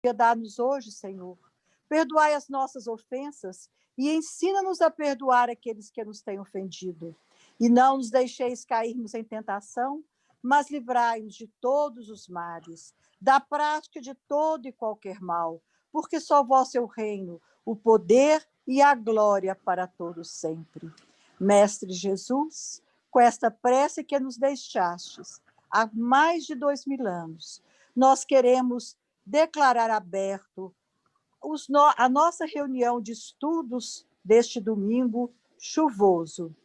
Dá-nos hoje, Senhor. Perdoai as nossas ofensas e ensina-nos a perdoar aqueles que nos têm ofendido. E não nos deixeis cairmos em tentação, mas livrai-nos de todos os males, da prática de todo e qualquer mal, porque só vós é o reino, o poder e a glória para todos sempre. Mestre Jesus, com esta prece que nos deixastes há mais de 2000 anos, nós queremos declarar aberto a nossa reunião de estudos deste domingo chuvoso,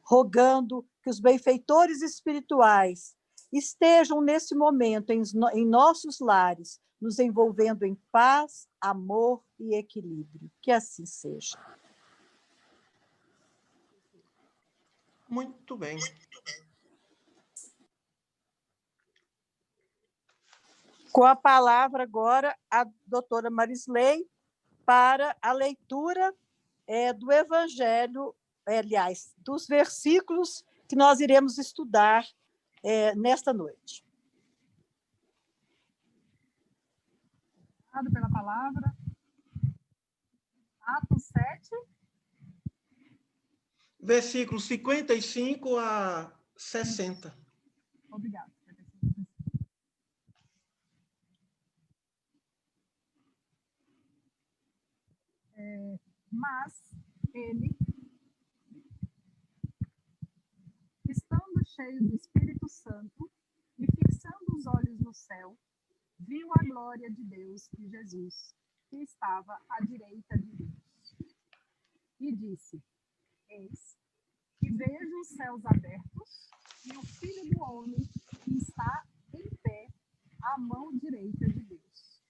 rogando que os benfeitores espirituais estejam nesse momento em nossos lares, nos envolvendo em paz, amor e equilíbrio. Que assim seja. Muito bem. Com a palavra agora a doutora Marisley para a leitura do Evangelho, aliás, dos versículos que nós iremos estudar nesta noite. Obrigado pela palavra. Atos 7. Versículos 55 a 60. Obrigada. Mas ele, estando cheio do Espírito Santo e fixando os olhos no céu, viu a glória de Deus e Jesus, que estava à direita de Deus. E disse: Eis que vejo os céus abertos e o Filho do Homem que está em pé à mão direita de Deus.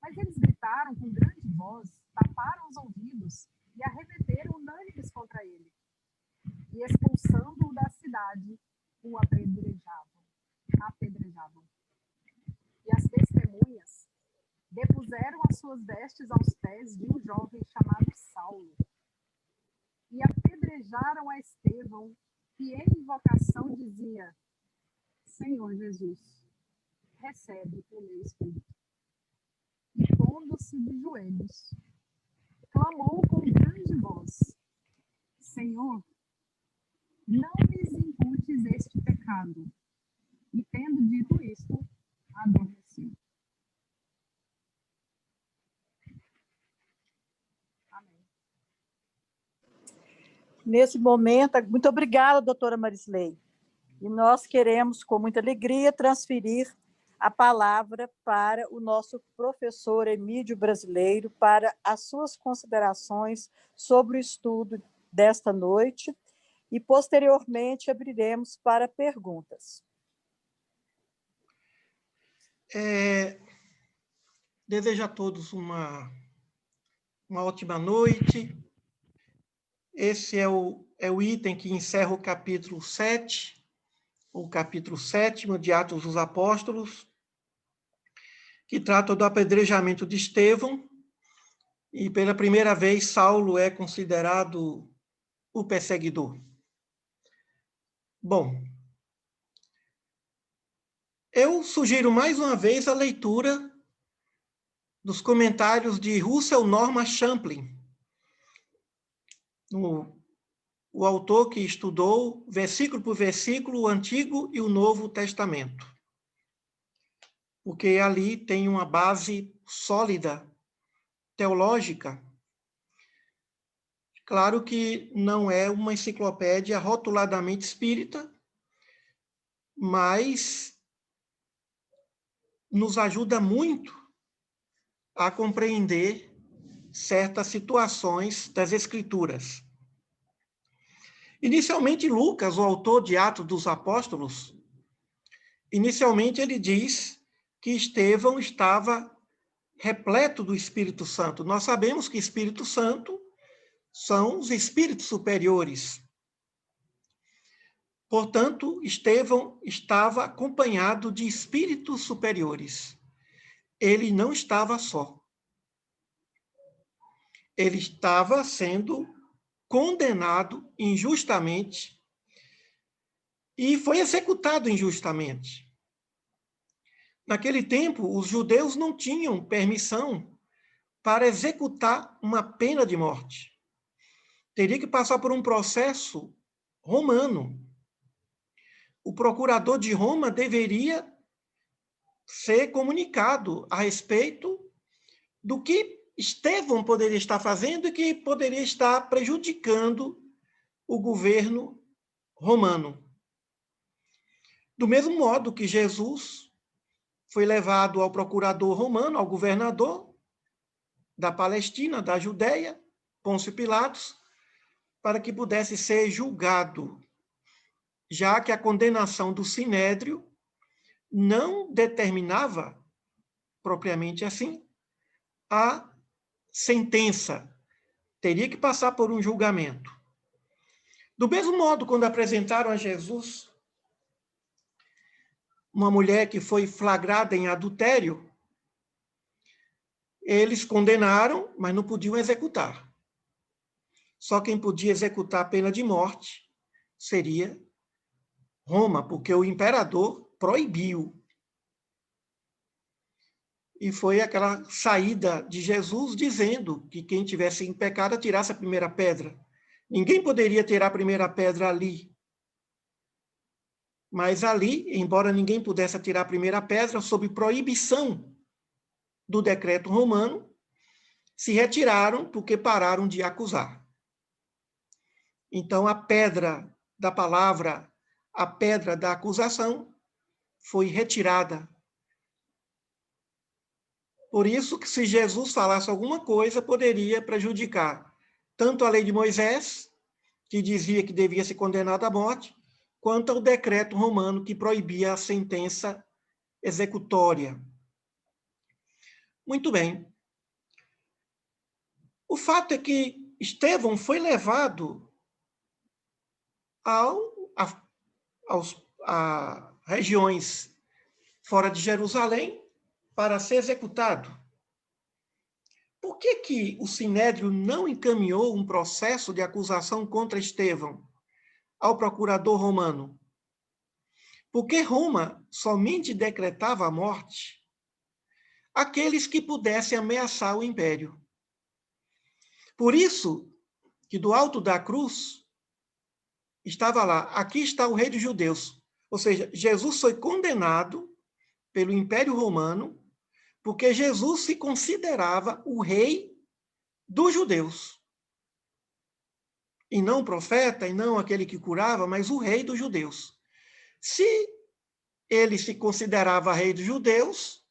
Mas eles gritaram com grande voz, taparam os ouvidos e arremeteram unânimes contra ele. E expulsando-o da cidade, o apedrejavam. E as testemunhas depuseram as suas vestes aos pés de um jovem chamado Saulo. E apedrejaram a Estevão, que em invocação dizia: Senhor Jesus, recebe o meu espírito. E pondo-se de joelhos, clamou com grande voz: Senhor, não lhes imputes este pecado. E tendo dito isto, adormeceu. Amém. Nesse momento, muito obrigada, doutora Marisley. E nós queremos, com muita alegria, transferir a palavra para o nosso professor Emídio Brasileiro, para as suas considerações sobre o estudo desta noite, e, posteriormente, abriremos para perguntas. Desejo a todos uma ótima noite. Esse é o item que encerra o capítulo 7, o capítulo 7 de Atos dos Apóstolos, que trata do apedrejamento de Estevão, e pela primeira vez Saulo é considerado o perseguidor. Bom, eu sugiro mais uma vez a leitura dos comentários de Russell Norman Champlin, o autor que estudou versículo por versículo o Antigo e o Novo Testamento, porque ali tem uma base sólida, teológica. Claro que não é uma enciclopédia rotuladamente espírita, mas nos ajuda muito a compreender certas situações das Escrituras. Inicialmente, Lucas, o autor de Atos dos Apóstolos, inicialmente ele diz que Estevão estava repleto do Espírito Santo. Nós sabemos que Espírito Santo são os espíritos superiores. Portanto, Estevão estava acompanhado de espíritos superiores. Ele não estava só. Ele estava sendo condenado injustamente e foi executado injustamente. Naquele tempo, os judeus não tinham permissão para executar uma pena de morte. Teria que passar por um processo romano. O procurador de Roma deveria ser comunicado a respeito do que Estevão poderia estar fazendo e que poderia estar prejudicando o governo romano. Do mesmo modo que Jesus foi levado ao procurador romano, ao governador da Palestina, da Judéia, Pôncio Pilatos, para que pudesse ser julgado, já que a condenação do Sinédrio não determinava, propriamente assim, a sentença. Teria que passar por um julgamento. Do mesmo modo, quando apresentaram a Jesus uma mulher que foi flagrada em adultério, eles condenaram, mas não podiam executar. Só quem podia executar a pena de morte seria Roma, porque o imperador proibiu. E foi aquela saída de Jesus dizendo que quem tivesse em pecado atirasse a primeira pedra. Ninguém poderia tirar a primeira pedra ali. Mas ali, embora ninguém pudesse atirar a primeira pedra, sob proibição do decreto romano, se retiraram porque pararam de acusar. Então, a pedra da palavra, a pedra da acusação, foi retirada. Por isso que se Jesus falasse alguma coisa, poderia prejudicar tanto a lei de Moisés, que dizia que devia ser condenado à morte, quanto ao decreto romano que proibia a sentença executória. Muito bem. O fato é que Estevão foi levado a regiões fora de Jerusalém para ser executado. Por que o Sinédrio não encaminhou um processo de acusação contra Estevão ao procurador romano? Porque Roma somente decretava a morte àqueles que pudessem ameaçar o império. Por isso que do alto da cruz estava lá, aqui está o rei dos judeus. Ou seja, Jesus foi condenado pelo Império Romano porque Jesus se considerava o rei dos judeus. E não o profeta, e não aquele que curava, mas o rei dos judeus. Se ele se considerava rei dos judeus,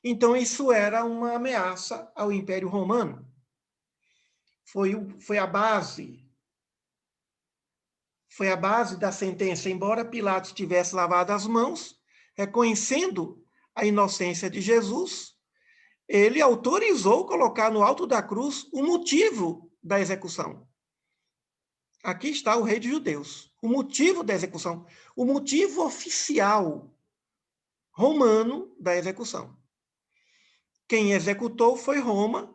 então isso era uma ameaça ao Império Romano. Foi a base da sentença. Embora Pilatos tivesse lavado as mãos, reconhecendo a inocência de Jesus, ele autorizou colocar no alto da cruz o motivo da execução. Aqui está o rei dos judeus. O motivo da execução. O motivo oficial romano da execução. Quem executou foi Roma,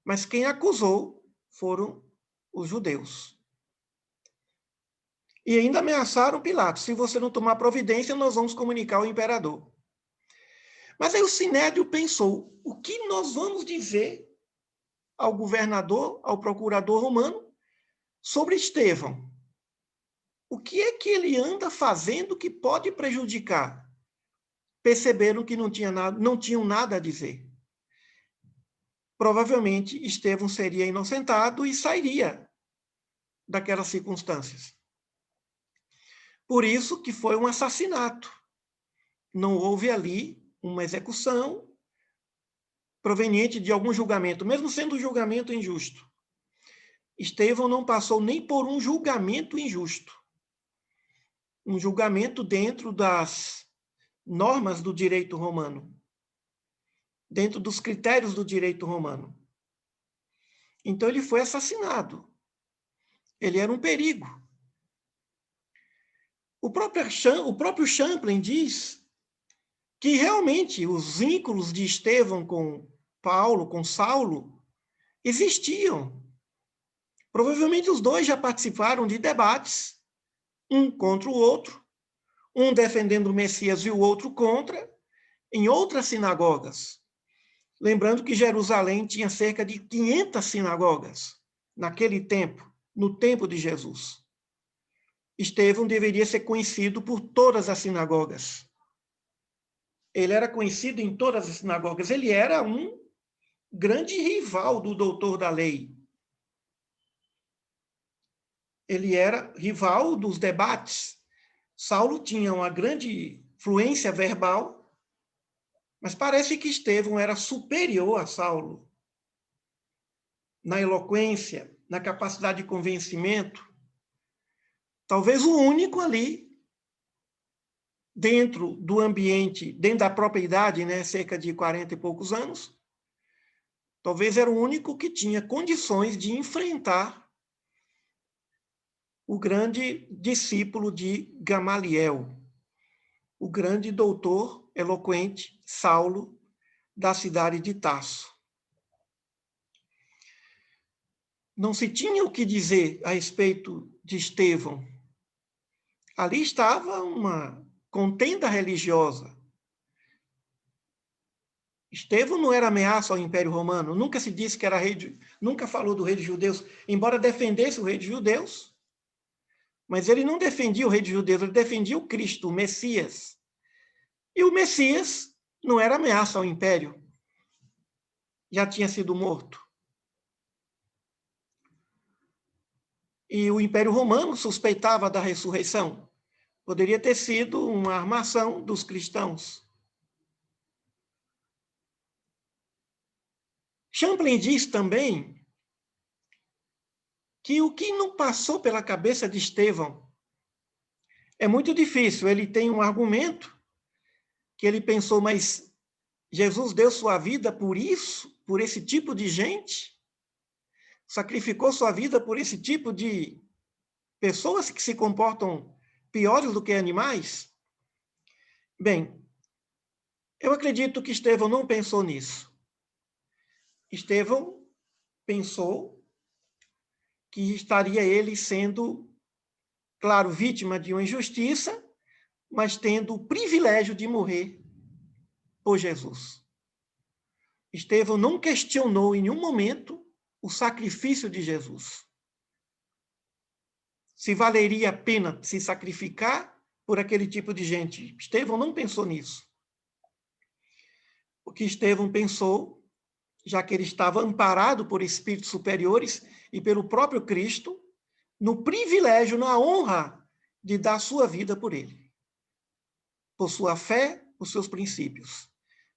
mas quem acusou foram os judeus. E ainda ameaçaram Pilatos. Se você não tomar providência, nós vamos comunicar ao imperador. Mas aí o Sinédrio pensou, o que nós vamos dizer ao governador, ao procurador romano, sobre Estevão? O que é que ele anda fazendo que pode prejudicar? Perceberam que não tinham nada a dizer. Provavelmente, Estevão seria inocentado e sairia daquelas circunstâncias. Por isso que foi um assassinato. Não houve ali uma execução proveniente de algum julgamento, mesmo sendo um julgamento injusto. Estevão não passou nem por um julgamento injusto. Um julgamento dentro das normas do direito romano, dentro dos critérios do direito romano. Então, ele foi assassinado. Ele era um perigo. O próprio Champlin diz que realmente os vínculos de Estevão com Paulo, com Saulo, existiam. Provavelmente os dois já participaram de debates, um contra o outro, um defendendo o Messias e o outro contra, em outras sinagogas. Lembrando que Jerusalém tinha cerca de 500 sinagogas naquele tempo, no tempo de Jesus. Estevão deveria ser conhecido por todas as sinagogas. Ele era conhecido em todas as sinagogas. Ele era um grande rival do doutor da lei. Ele era rival dos debates. Saulo tinha uma grande fluência verbal, mas parece que Estevão era superior a Saulo na eloquência, na capacidade de convencimento. Talvez o único ali, dentro do ambiente, dentro da própria idade, né, cerca de 40 e poucos anos, talvez era o único que tinha condições de enfrentar o grande discípulo de Gamaliel, o grande doutor eloquente Saulo, da cidade de Tarso. Não se tinha o que dizer a respeito de Estevão. Ali estava uma contenda religiosa. Estevão não era ameaça ao Império Romano, nunca se disse que era rei, nunca falou do rei dos judeus, embora defendesse o rei dos judeus, mas ele não defendia o rei dos judeus, ele defendia o Cristo, o Messias. E o Messias não era ameaça ao Império, já tinha sido morto. E o Império Romano suspeitava da ressurreição. Poderia ter sido uma armação dos cristãos. Champlin diz também que o que não passou pela cabeça de Estevão é muito difícil. Ele tem um argumento que ele pensou, mas Jesus deu sua vida por isso, por esse tipo de gente? Sacrificou sua vida por esse tipo de pessoas que se comportam piores do que animais? Bem, eu acredito que Estevão não pensou nisso. Estevão pensou que estaria ele sendo, claro, vítima de uma injustiça, mas tendo o privilégio de morrer por Jesus. Estevão não questionou em nenhum momento o sacrifício de Jesus. Se valeria a pena se sacrificar por aquele tipo de gente. Estevão não pensou nisso. O que Estevão pensou, já que ele estava amparado por espíritos superiores e pelo próprio Cristo, no privilégio, na honra de dar sua vida por ele, por sua fé, por seus princípios.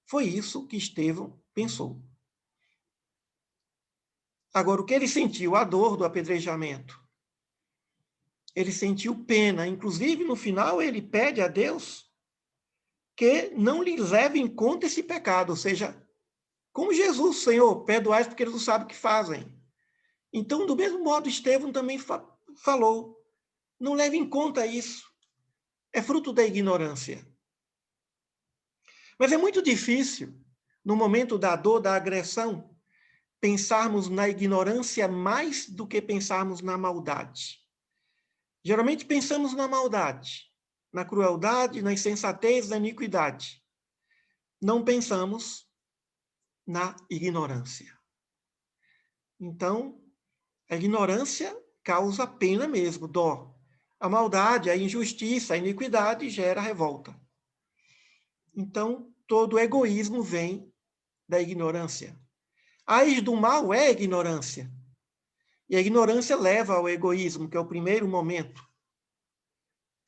Foi isso que Estevão pensou. Agora, o que ele sentiu? A dor do apedrejamento. Ele sentiu pena. Inclusive, no final, ele pede a Deus que não lhe leve em conta esse pecado. Ou seja, como Jesus, Senhor, perdoai porque eles não sabem o que fazem. Então, do mesmo modo, Estevão também falou, não leve em conta isso. É fruto da ignorância. Mas é muito difícil, no momento da dor, da agressão, pensarmos na ignorância mais do que pensarmos na maldade. Geralmente pensamos na maldade, na crueldade, na insensatez, na iniquidade. Não pensamos na ignorância. Então, a ignorância causa pena mesmo, dó. A maldade, a injustiça, a iniquidade gera revolta. Então, todo egoísmo vem da ignorância. A raiz do mal é a ignorância. E a ignorância leva ao egoísmo, que é o primeiro momento.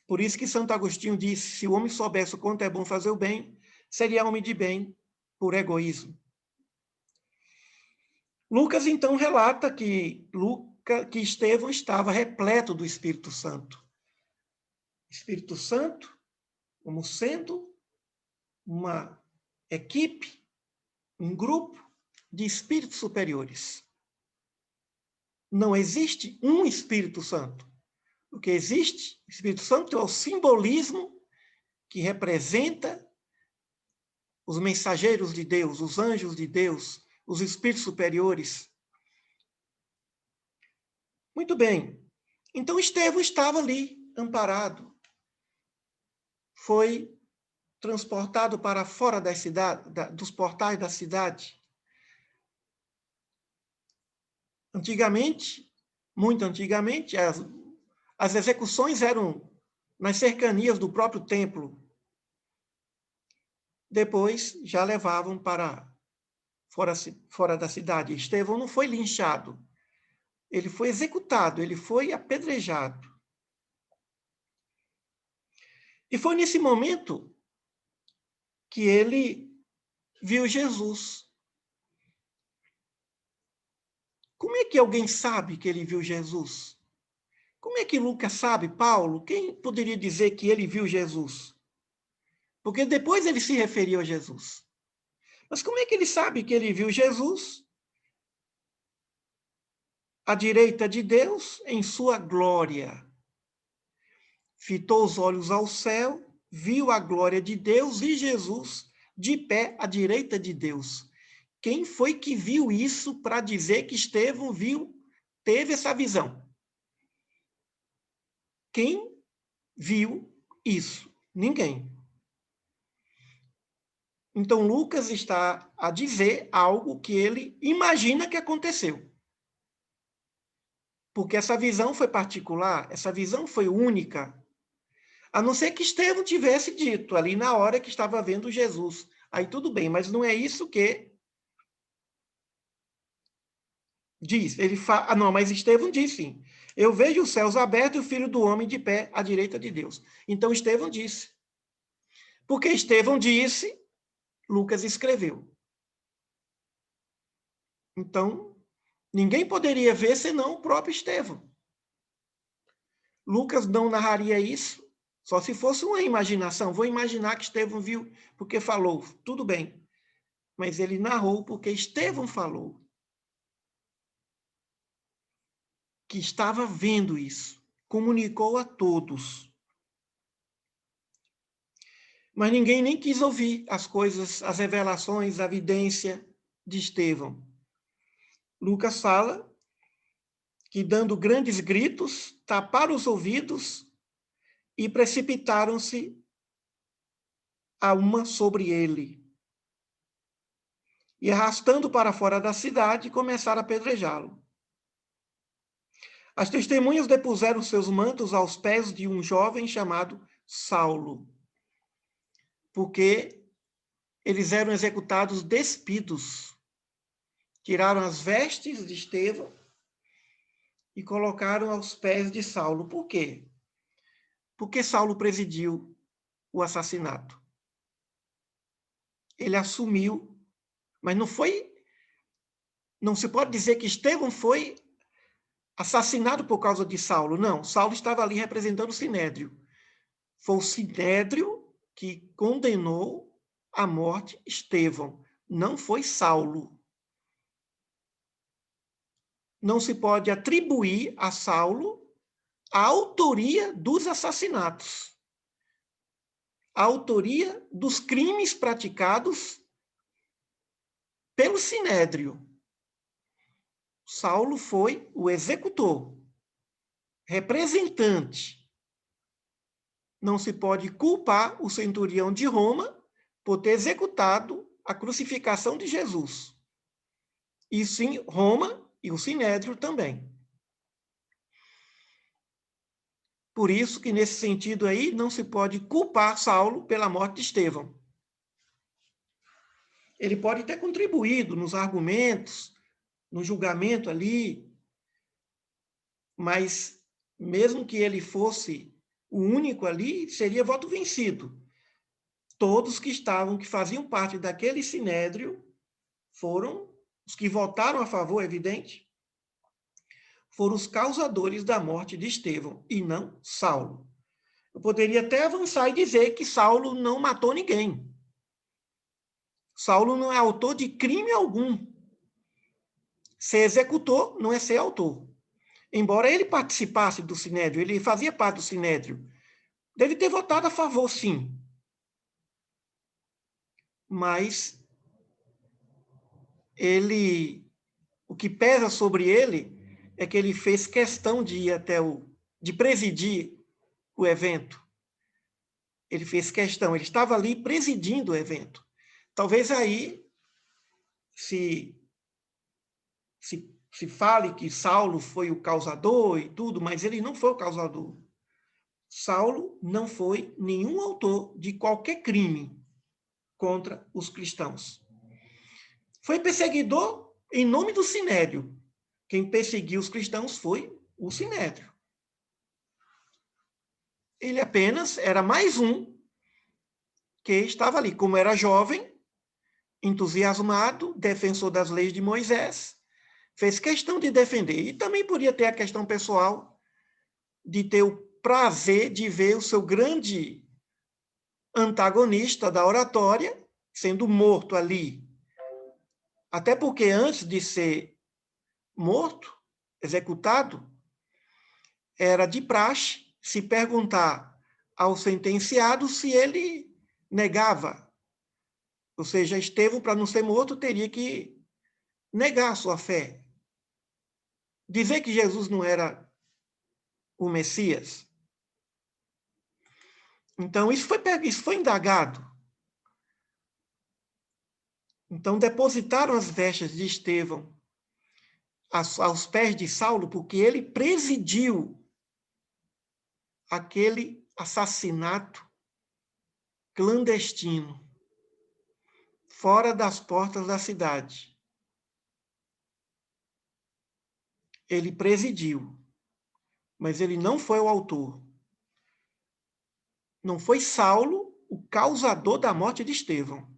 Por isso que Santo Agostinho disse, se o homem soubesse o quanto é bom fazer o bem, seria homem de bem por egoísmo. Lucas, então, relata que Estevão estava repleto do Espírito Santo. Espírito Santo como sendo uma equipe, um grupo de espíritos superiores. Não existe um Espírito Santo. O que existe, o Espírito Santo, é o simbolismo que representa os mensageiros de Deus, os anjos de Deus, os espíritos superiores. Muito bem. Então, Estevão estava ali, amparado. Foi transportado para fora da cidade, dos portais da cidade. Antigamente, muito antigamente, as execuções eram nas cercanias do próprio templo. Depois, já levavam para fora da cidade. Estevão não foi linchado. Ele foi executado, ele foi apedrejado. E foi nesse momento que ele viu Jesus. Como é que alguém sabe que ele viu Jesus? Como é que Lucas sabe, Paulo? Quem poderia dizer que ele viu Jesus? Porque depois ele se referiu a Jesus. Mas como é que ele sabe que ele viu Jesus à direita de Deus em sua glória? Fitou os olhos ao céu, viu a glória de Deus e Jesus de pé à direita de Deus. Quem foi que viu isso para dizer que Estevão teve essa visão? Quem viu isso? Ninguém. Então, Lucas está a dizer algo que ele imagina que aconteceu. Porque essa visão foi particular, essa visão foi única. A não ser que Estevão tivesse dito ali na hora que estava vendo Jesus. Aí tudo bem, mas não é isso que diz. Não, mas Estevão disse sim. Eu vejo os céus abertos e o Filho do Homem de pé à direita de Deus. Então Estevão disse. Porque Estevão disse, Lucas escreveu. Então, ninguém poderia ver senão o próprio Estevão. Lucas não narraria isso, só se fosse uma imaginação. Vou imaginar que Estevão viu porque falou. Tudo bem. Mas ele narrou porque Estevão falou. Que estava vendo isso. Comunicou a todos. Mas ninguém nem quis ouvir as coisas, as revelações, a evidência de Estevão. Lucas fala que, dando grandes gritos, taparam os ouvidos e precipitaram-se a uma sobre ele. E, arrastando para fora da cidade, começaram a apedrejá-lo. As testemunhas depuseram seus mantos aos pés de um jovem chamado Saulo, porque eles eram executados despidos. Tiraram as vestes de Estevão e colocaram aos pés de Saulo. Por quê? Porque Saulo presidiu o assassinato. Ele assumiu, mas não se pode dizer que Estevão foi assassinado por causa de Saulo. Não, Saulo estava ali representando o Sinédrio. Foi o Sinédrio que condenou à morte Estevão. Não foi Saulo. Não se pode atribuir a Saulo a autoria dos assassinatos, a autoria dos crimes praticados pelo Sinédrio. Saulo foi o executor, representante. Não se pode culpar o centurião de Roma por ter executado a crucificação de Jesus. E sim, Roma e o Sinédrio também. Por isso que, nesse sentido aí, não se pode culpar Saulo pela morte de Estevão. Ele pode ter contribuído nos argumentos, no julgamento ali, mas mesmo que ele fosse o único ali, seria voto vencido. Todos que faziam parte daquele sinédrio, foram os que votaram a favor, é evidente, foram os causadores da morte de Estevão, e não Saulo. Eu poderia até avançar e dizer que Saulo não matou ninguém. Saulo não é autor de crime algum. Ser executor não é ser autor. Embora ele participasse do sinédrio, ele fazia parte do sinédrio, deve ter votado a favor, sim. Mas o que pesa sobre ele é que ele fez questão de ir de presidir o evento. Ele fez questão, ele estava ali presidindo o evento. Talvez aí se fale que Saulo foi o causador e tudo, mas ele não foi o causador. Saulo não foi nenhum autor de qualquer crime contra os cristãos. Foi perseguidor em nome do Sinédrio. Quem perseguiu os cristãos foi o Sinédrio. Ele apenas era mais um que estava ali, como era jovem, entusiasmado, defensor das leis de Moisés, fez questão de defender. E também podia ter a questão pessoal de ter o prazer de ver o seu grande antagonista da oratória sendo morto ali. Até porque antes de ser morto, executado, era de praxe se perguntar ao sentenciado se ele negava. Ou seja, Estevão, para não ser morto, teria que negar a sua fé. Dizer que Jesus não era o Messias. Então, isso foi indagado. Então, depositaram as vestes de Estevão aos pés de Saulo, porque ele presidiu aquele assassinato clandestino, fora das portas da cidade. Ele presidiu, mas ele não foi o autor. Não foi Saulo o causador da morte de Estevão.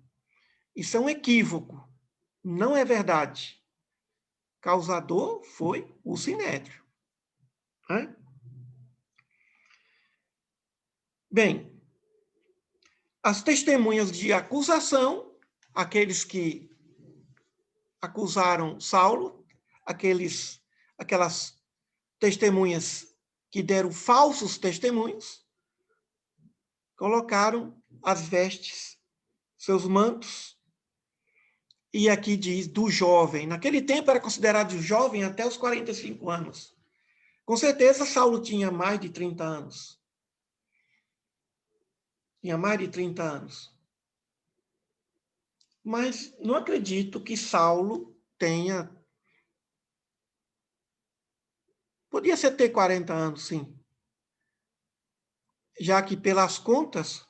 Isso é um equívoco. Não é verdade. Causador foi o Sinédrio. Bem, as testemunhas de acusação, aqueles que acusaram Saulo, aquelas testemunhas que deram falsos testemunhos, colocaram as vestes, seus mantos, e aqui diz do jovem. Naquele tempo era considerado jovem até os 45 anos. Com certeza, Saulo tinha mais de 30 anos. Tinha mais de 30 anos. Mas não acredito que Saulo tenha... Podia ser ter 40 anos, sim. Já que, pelas contas,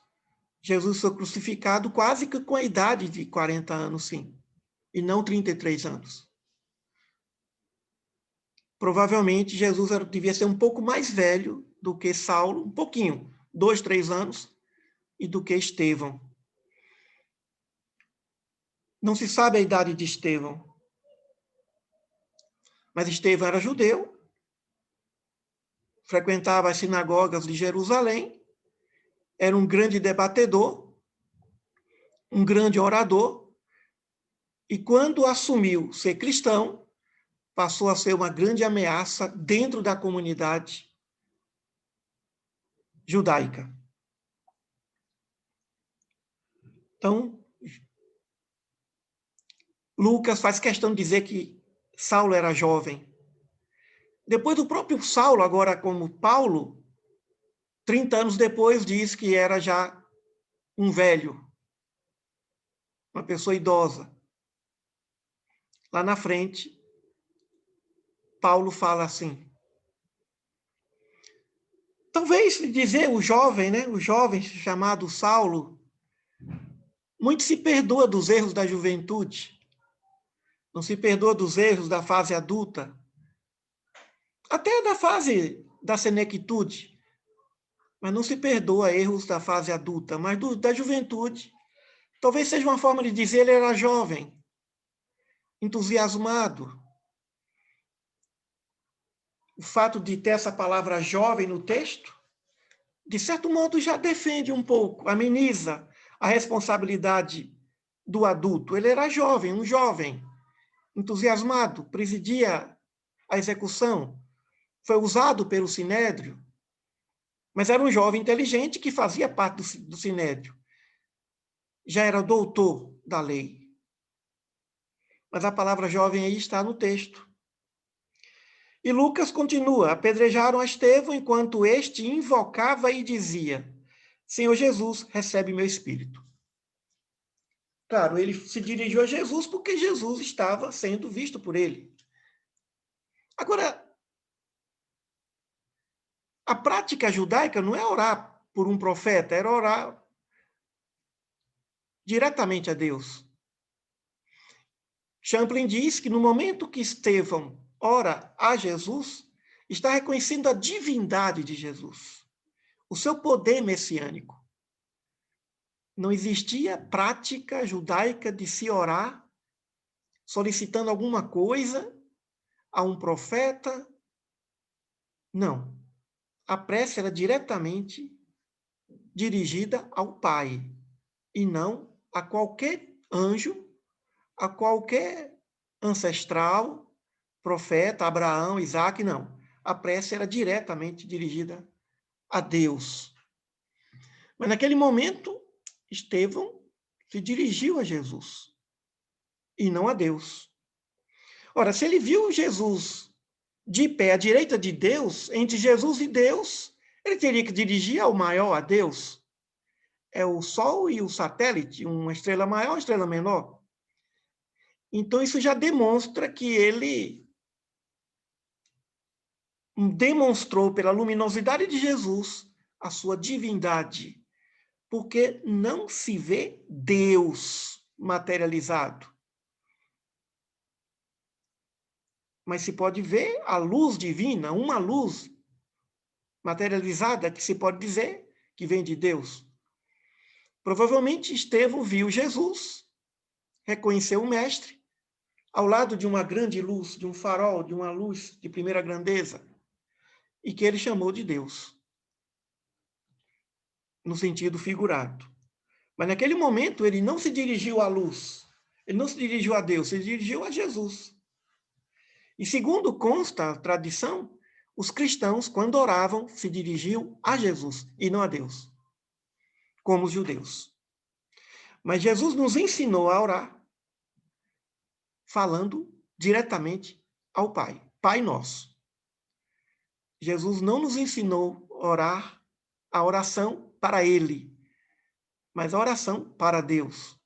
Jesus foi crucificado quase que com a idade de 40 anos, sim. E não 33 anos. Provavelmente, Jesus devia ser um pouco mais velho do que Saulo, um pouquinho, 2, 3 anos, e do que Estevão. Não se sabe a idade de Estevão. Mas Estevão era judeu, frequentava as sinagogas de Jerusalém, era um grande debatedor, um grande orador, e quando assumiu ser cristão, passou a ser uma grande ameaça dentro da comunidade judaica. Então, Lucas faz questão de dizer que Saulo era jovem. Depois do próprio Saulo, agora como Paulo, 30 anos depois, diz que era já um velho, uma pessoa idosa. Lá na frente, Paulo fala assim. Talvez dizer o jovem, né? O jovem chamado Saulo, muito se perdoa dos erros da juventude, não se perdoa dos erros da fase adulta, até da fase da senectude, mas não se perdoa erros da fase adulta, mas da juventude. Talvez seja uma forma de dizer ele era jovem, entusiasmado. O fato de ter essa palavra jovem no texto, de certo modo, já defende um pouco, ameniza a responsabilidade do adulto. Ele era jovem, um jovem, entusiasmado, presidia a execução, foi usado pelo Sinédrio, mas era um jovem inteligente que fazia parte do Sinédrio. Já era doutor da lei. Mas a palavra jovem aí está no texto. E Lucas continua, apedrejaram a Estevão enquanto este invocava e dizia, Senhor Jesus, recebe meu espírito. Claro, ele se dirigiu a Jesus porque Jesus estava sendo visto por ele. Agora, a prática judaica não é orar por um profeta, era orar diretamente a Deus. Champlin diz que no momento que Estevão ora a Jesus, está reconhecendo a divindade de Jesus, o seu poder messiânico. Não existia prática judaica de se orar solicitando alguma coisa a um profeta. Não. A prece era diretamente dirigida ao Pai e não a qualquer anjo, a qualquer ancestral, profeta, Abraão, Isaac, não. A prece era diretamente dirigida a Deus. Mas naquele momento, Estevão se dirigiu a Jesus e não a Deus. Ora, se ele viu Jesus de pé à direita de Deus, entre Jesus e Deus, ele teria que dirigir ao maior, a Deus. É o Sol e o satélite, uma estrela maior, uma estrela menor. Então, isso já demonstra que ele demonstrou pela luminosidade de Jesus a sua divindade, porque não se vê Deus materializado. Mas se pode ver a luz divina, uma luz materializada que se pode dizer que vem de Deus. Provavelmente Estevão viu Jesus, reconheceu o Mestre, ao lado de uma grande luz, de um farol, de uma luz de primeira grandeza, e que ele chamou de Deus, no sentido figurado. Mas naquele momento ele não se dirigiu à luz, ele não se dirigiu a Deus, se dirigiu a Jesus. E segundo consta a tradição, os cristãos, quando oravam, se dirigiam a Jesus e não a Deus, como os judeus. Mas Jesus nos ensinou a orar falando diretamente ao Pai, Pai Nosso. Jesus não nos ensinou a orar a oração para Ele, mas a oração para Deus.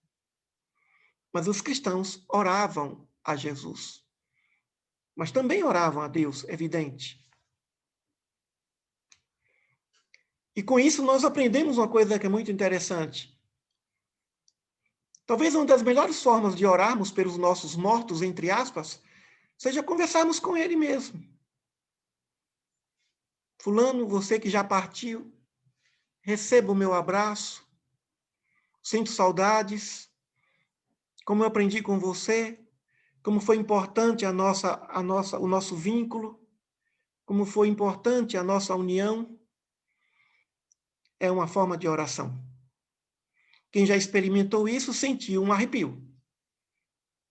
Mas os cristãos oravam a Jesus. Mas também oravam a Deus, evidente. E com isso nós aprendemos uma coisa que é muito interessante. Talvez uma das melhores formas de orarmos pelos nossos mortos, entre aspas, seja conversarmos com ele mesmo. Fulano, você que já partiu, receba o meu abraço, sinto saudades, como eu aprendi com você, como foi importante o nosso vínculo, como foi importante a nossa união. É uma forma de oração. Quem já experimentou isso sentiu um arrepio,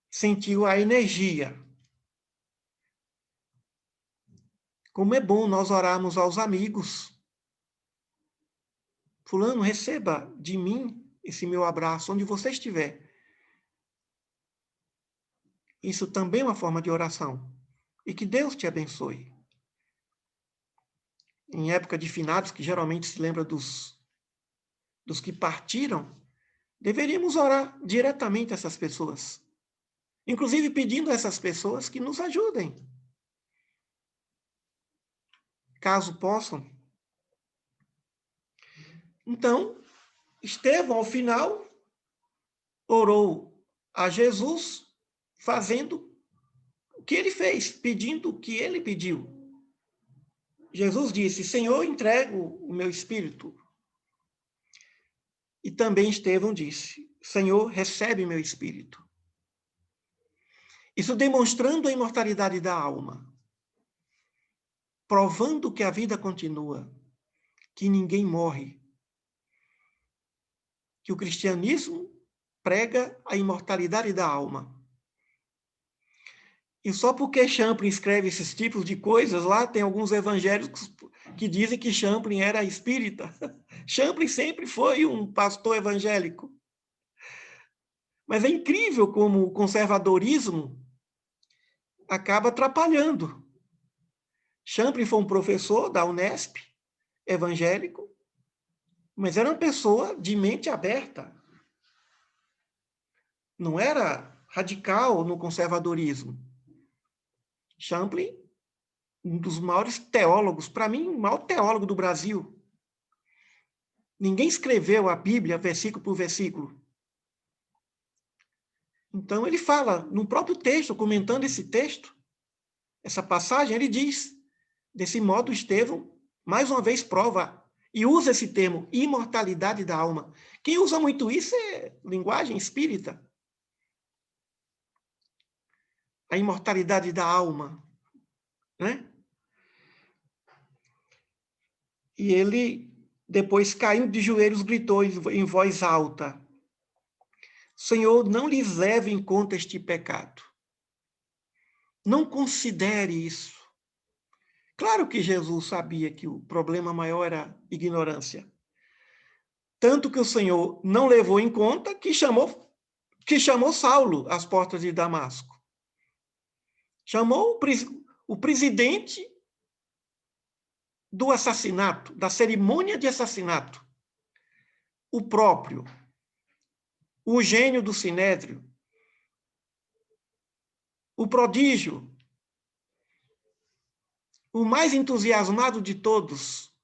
sentiu a energia. Como é bom nós orarmos aos amigos. Fulano, receba de mim esse meu abraço, onde você estiver. Isso também é uma forma de oração. E que Deus te abençoe. Em época de finados, que geralmente se lembra dos que partiram, deveríamos orar diretamente a essas pessoas. Inclusive pedindo a essas pessoas que nos ajudem. Caso possam. Então, Estevão, ao final, orou a Jesus, fazendo o que ele fez, pedindo o que ele pediu. Jesus disse, Senhor, entrego o meu espírito. E também Estevão disse, Senhor, recebe meu espírito. Isso demonstrando a imortalidade da alma, provando que a vida continua, que ninguém morre, que o cristianismo prega a imortalidade da alma. E só porque Champlin escreve esses tipos de coisas, lá tem alguns evangélicos que dizem que Champlin era espírita. Champlin sempre foi um pastor evangélico. Mas é incrível como o conservadorismo acaba atrapalhando. Champlin foi um professor da Unesp, evangélico, mas era uma pessoa de mente aberta. Não era radical no conservadorismo. Champlin, um dos maiores teólogos, para mim, o maior teólogo do Brasil. Ninguém escreveu a Bíblia versículo por versículo. Então, ele fala, no próprio texto, comentando esse texto, essa passagem, ele diz, desse modo, Estevão, mais uma vez, prova, e usa esse termo, imortalidade da alma. Quem usa muito isso é linguagem espírita. A imortalidade da alma, né? E ele, depois, caiu de joelhos, gritou em voz alta, Senhor, não lhes leve em conta este pecado. Não considere isso. Claro que Jesus sabia que o problema maior era ignorância. Tanto que o Senhor não levou em conta que chamou Saulo às portas de Damasco. Chamou o presidente do assassinato, da cerimônia de assassinato. O próprio, o gênio do Sinédrio, o prodígio, o mais entusiasmado de todos,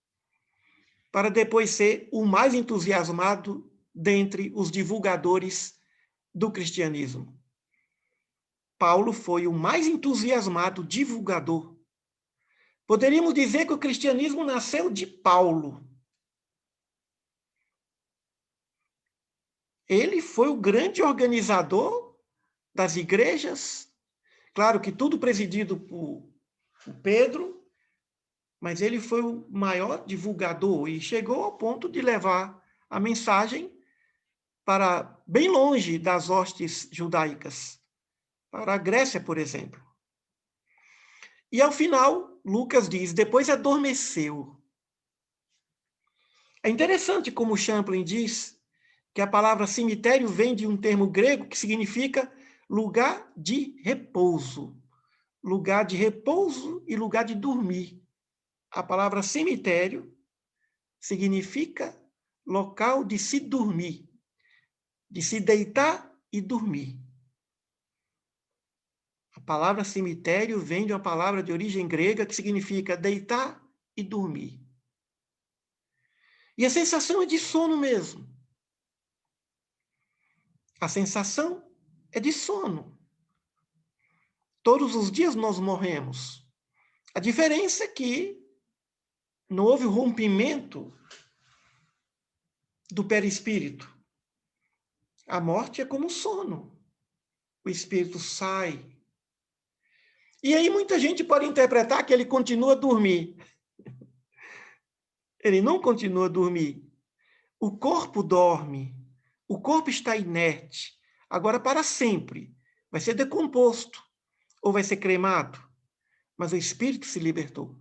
para depois ser o mais entusiasmado dentre os divulgadores do cristianismo. Paulo foi o mais entusiasmado divulgador. Poderíamos dizer que o cristianismo nasceu de Paulo. Ele foi o grande organizador das igrejas, claro que tudo presidido por Pedro, mas ele foi o maior divulgador e chegou ao ponto de levar a mensagem para bem longe das hostes judaicas, para a Grécia, por exemplo. E ao final, Lucas diz, depois adormeceu. É interessante como Champlin diz que a palavra cemitério vem de um termo grego que significa lugar de repouso. Lugar de repouso e lugar de dormir. A palavra cemitério significa local de se dormir, de se deitar e dormir. A palavra cemitério vem de uma palavra de origem grega que significa deitar e dormir. E a sensação é de sono mesmo. A sensação é de sono. Todos os dias nós morremos. A diferença é que não houve rompimento do perispírito. A morte é como sono. O espírito sai. E aí muita gente pode interpretar que ele continua a dormir. Ele não continua a dormir. O corpo dorme. O corpo está inerte. Agora, para sempre. Vai ser decomposto. Ou vai ser cremado. Mas o espírito se libertou.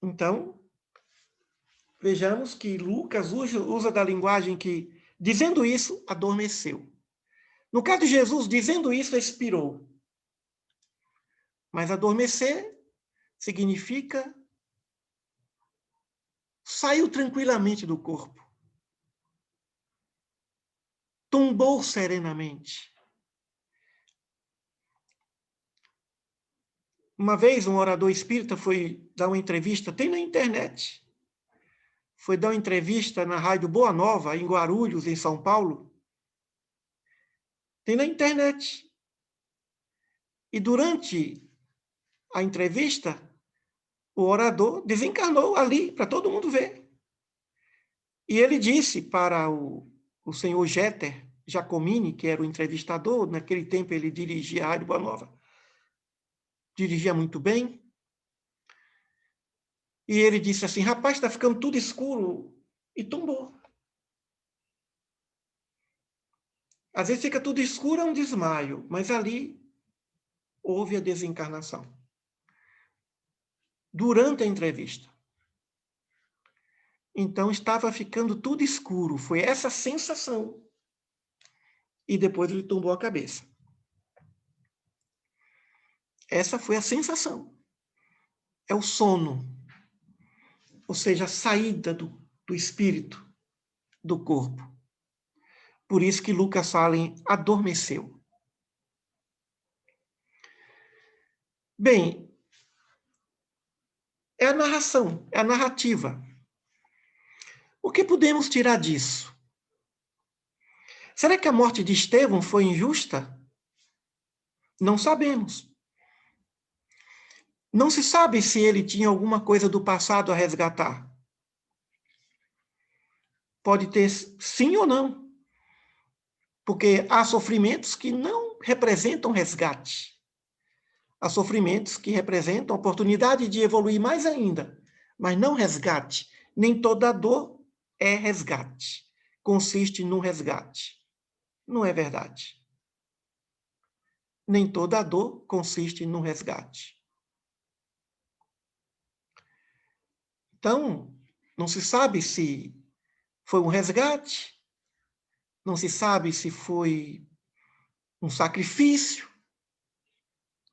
Então, vejamos que Lucas usa da linguagem que, dizendo isso, adormeceu. No caso de Jesus, dizendo isso, expirou. Mas adormecer significa saiu tranquilamente do corpo. Tombou serenamente. Uma vez, um orador espírita foi dar uma entrevista, tem na internet. Foi dar uma entrevista na Rádio Boa Nova, em Guarulhos, em São Paulo. Tem na internet. E durante a entrevista, o orador desencarnou ali, para todo mundo ver. E ele disse para o senhor Jeter Giacomini, que era o entrevistador, naquele tempo ele dirigia a Rádio Boa Nova, dirigia muito bem. E ele disse assim, rapaz, está ficando tudo escuro. E tombou. Às vezes fica tudo escuro, é um desmaio, mas ali houve a desencarnação. Durante a entrevista. Então estava ficando tudo escuro, foi essa sensação. E depois ele tombou a cabeça. Essa foi a sensação. É o sono. ou seja, a saída do espírito do corpo. Por isso que Lucas fala em adormeceu. Bem, é a narração, é a narrativa. O que podemos tirar disso? Será que a morte de Estevão foi injusta? Não sabemos. Não se sabe se ele tinha alguma coisa do passado a resgatar. Pode ter sim ou não. Porque há sofrimentos que não representam resgate. Há sofrimentos que representam oportunidade de evoluir mais ainda, mas não resgate. Nem toda dor é resgate. Consiste no resgate. Não é verdade. Nem toda dor consiste no resgate. Então, não se sabe se foi um resgate, não se sabe se foi um sacrifício,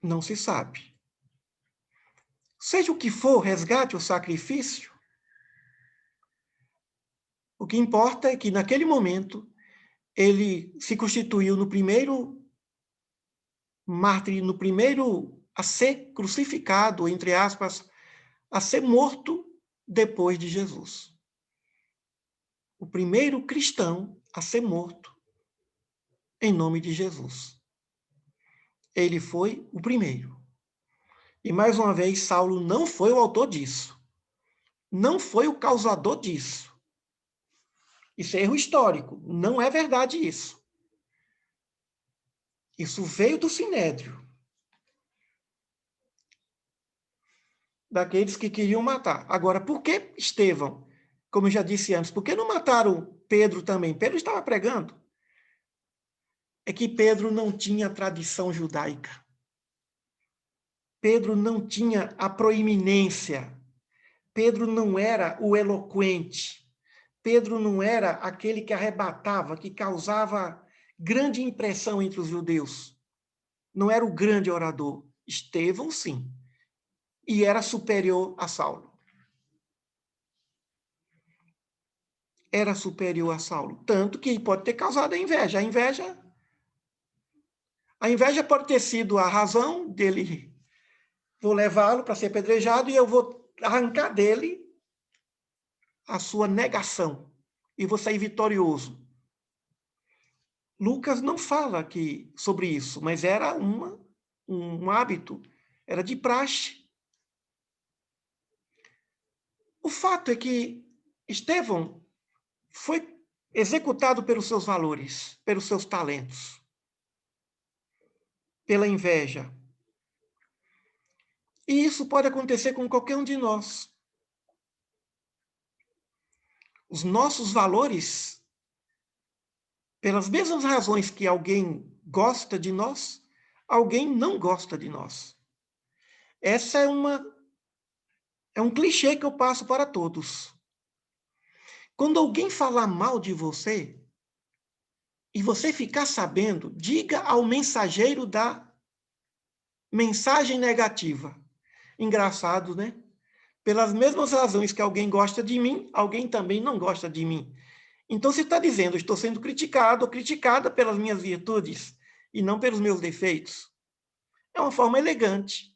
não se sabe. Seja o que for, resgate ou sacrifício, o que importa é que, naquele momento, ele se constituiu no primeiro mártir, no primeiro a ser crucificado, entre aspas, a ser morto depois de Jesus. O primeiro cristão a ser morto em nome de Jesus. Ele foi o primeiro. E, mais uma vez, Saulo não foi o autor disso. Não foi o causador disso. Isso é erro histórico. Não é verdade isso. Isso veio do Sinédrio. Daqueles que queriam matar. Agora, por que Estevão? Como eu já disse antes, por que não mataram Pedro também? Pedro estava pregando. É que Pedro não tinha tradição judaica. Pedro não tinha a proeminência. Pedro não era o eloquente. Pedro não era aquele que arrebatava, que causava grande impressão entre os judeus. Não era o grande orador. Estevão, sim. E era superior a Saulo. Era superior a Saulo. Tanto que pode ter causado a inveja. A inveja pode ter sido a razão dele. Vou levá-lo para ser apedrejado e eu vou arrancar dele a sua negação. E vou sair vitorioso. Lucas não fala aqui sobre isso, mas era um hábito, era de praxe. O fato é que Estevão foi executado pelos seus valores, pelos seus talentos, pela inveja. E isso pode acontecer com qualquer um de nós. Os nossos valores, pelas mesmas razões que alguém gosta de nós, alguém não gosta de nós. Essa é um clichê que eu passo para todos. Quando alguém falar mal de você, e você ficar sabendo, diga ao mensageiro da mensagem negativa. Engraçado, né? Pelas mesmas razões que alguém gosta de mim, alguém também não gosta de mim. Então você está dizendo, estou sendo criticado ou criticada pelas minhas virtudes e não pelos meus defeitos. É uma forma elegante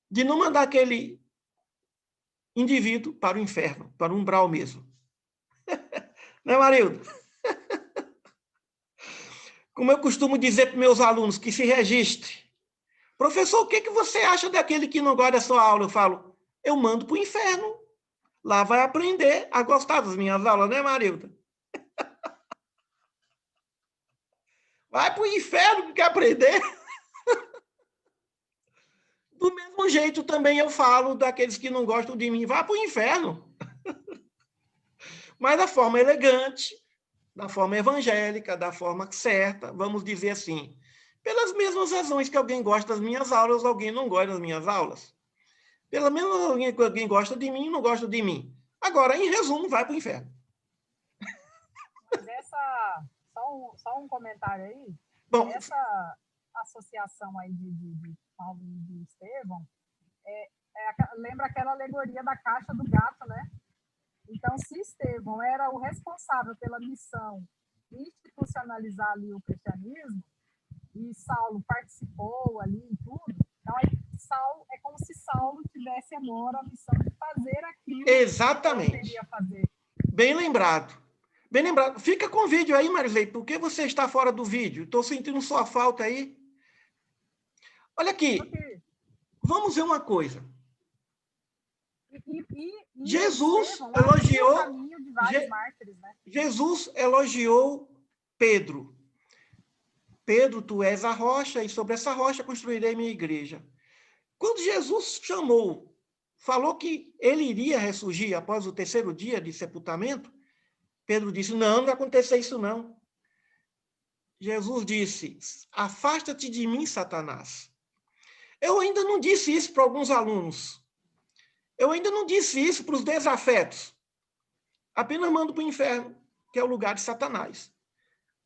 de não mandar aquele indivíduo para o inferno, para o umbral mesmo. Né, Marildo? Como eu costumo dizer para meus alunos, que se registre. Professor, o que você acha daquele que não gosta da sua aula? Eu falo, eu mando para o inferno. Lá vai aprender a gostar das minhas aulas, né, Marilda? Vai para o inferno que quer aprender. Do mesmo jeito também eu falo daqueles que não gostam de mim, vá para o inferno. Mas da forma elegante, da forma evangélica, da forma certa, vamos dizer assim. Pelas mesmas razões que alguém gosta das minhas aulas, alguém não gosta das minhas aulas. Pela mesma razão que alguém gosta de mim, não gosta de mim. Agora, em resumo, vai para o inferno. Mas só um comentário aí. Bom, Essa associação aí de Paulo e de Estevão, lembra aquela alegoria da caixa do gato, né? Então, se Estevão era o responsável pela missão de institucionalizar ali o cristianismo, e Saulo participou ali em tudo, então é como se Saulo tivesse agora a missão de fazer aquilo Exatamente. que ele queria fazer. Bem lembrado. Bem lembrado. Fica com o vídeo aí, Marilei. Por que você está fora do vídeo? Estou sentindo sua falta aí. Olha aqui. Vamos ver uma coisa. Jesus elogiou, mártires, né? Jesus elogiou Pedro. Pedro, tu és a rocha, e sobre essa rocha construirei minha igreja. Quando Jesus chamou, falou que ele iria ressurgir após o 3º dia de sepultamento, Pedro disse, não vai acontecer isso não. Jesus disse, afasta-te de mim, Satanás. Eu ainda não disse isso para alguns alunos. Eu ainda não disse isso para os desafetos. Apenas mando para o inferno, que é o lugar de Satanás.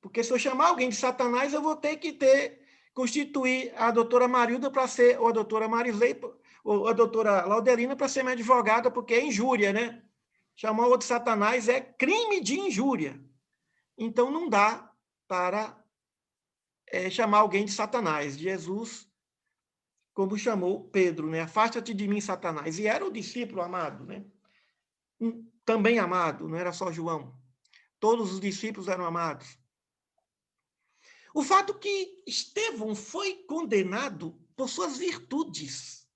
Porque se eu chamar alguém de Satanás, eu vou ter que constituir a doutora Marilda para ser, ou a doutora Marisley, ou a doutora Laudelina para ser minha advogada, porque é injúria, né? Chamar o outro de Satanás é crime de injúria. Então, não dá para chamar alguém de Satanás. Jesus, como chamou Pedro, né? Afasta-te de mim, Satanás. E era o discípulo amado, né? Também amado, não era só João. Todos os discípulos eram amados. O fato que Estevão foi condenado por suas virtudes.